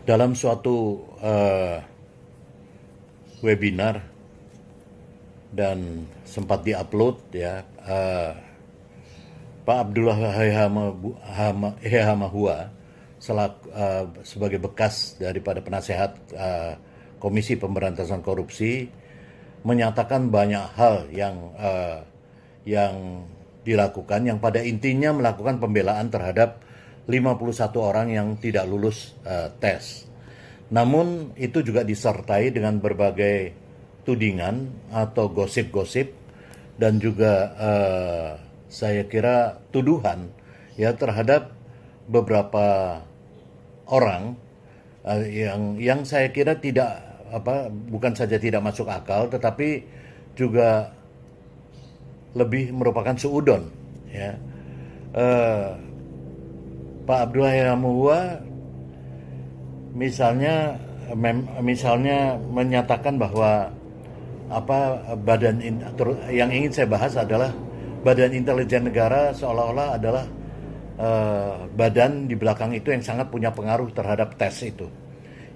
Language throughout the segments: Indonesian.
dalam suatu webinar dan sempat diupload ya, Pak Abdullah Hehamahua sebagai bekas daripada penasehat Komisi Pemberantasan Korupsi menyatakan banyak hal yang dilakukan, yang pada intinya melakukan pembelaan terhadap 51 orang yang tidak lulus tes. Namun itu juga disertai dengan berbagai tudingan atau gosip-gosip dan juga saya kira tuduhan ya terhadap beberapa orang yang saya kira bukan saja tidak masuk akal, tetapi juga lebih merupakan suudon ya. Pak Abdullah Hehamahua misalnya menyatakan bahwa yang ingin saya bahas adalah Badan Intelijen Negara seolah-olah adalah badan di belakang itu yang sangat punya pengaruh terhadap tes itu.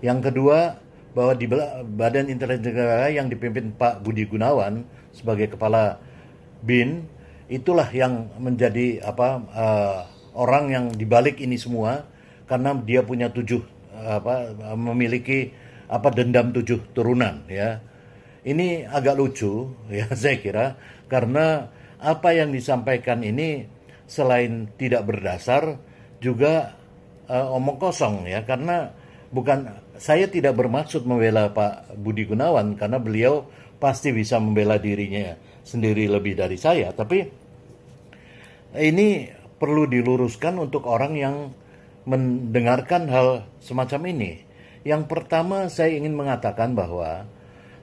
Yang kedua, bahwa di Badan Intelijen Negara yang dipimpin Pak Budi Gunawan sebagai kepala BIN, itulah yang menjadi orang yang dibalik ini semua, karena dia punya memiliki dendam 7 turunan ya. Ini agak lucu ya saya kira, karena apa yang disampaikan ini selain tidak berdasar juga omong kosong ya, karena saya tidak bermaksud membela Pak Budi Gunawan karena beliau pasti bisa membela dirinya sendiri lebih dari saya, tapi ini perlu diluruskan untuk orang yang mendengarkan hal semacam ini. Yang pertama, saya ingin mengatakan bahwa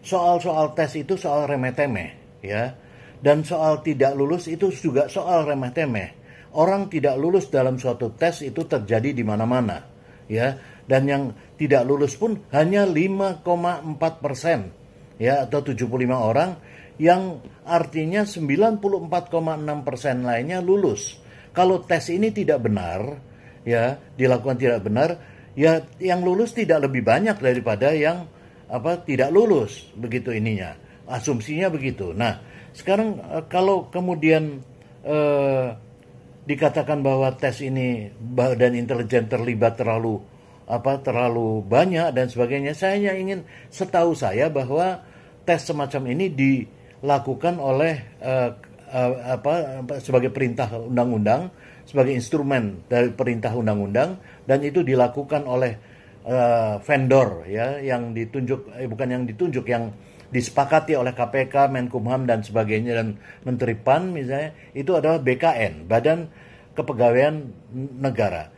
soal-soal tes itu soal remeh-temeh ya, dan soal tidak lulus itu juga soal remeh-temeh. Orang tidak lulus dalam suatu tes itu terjadi di mana-mana ya, dan yang tidak lulus pun hanya 5,4% ya, atau 75 orang, yang artinya 94,6% lainnya lulus. Kalau tes ini tidak benar ya, dilakukan tidak benar ya, yang lulus tidak lebih banyak daripada yang tidak lulus, begitu ininya, asumsinya begitu. Nah sekarang kalau kemudian dikatakan bahwa tes ini Badan Intelijen terlibat terlalu banyak dan sebagainya, saya hanya ingin, setahu saya bahwa tes semacam ini dilakukan oleh sebagai perintah undang-undang, sebagai instrumen dari perintah undang-undang, dan itu dilakukan oleh vendor ya, yang yang disepakati oleh KPK, Menkumham dan sebagainya, dan Menteri PAN misalnya, itu adalah BKN, Badan Kepegawaian Negara.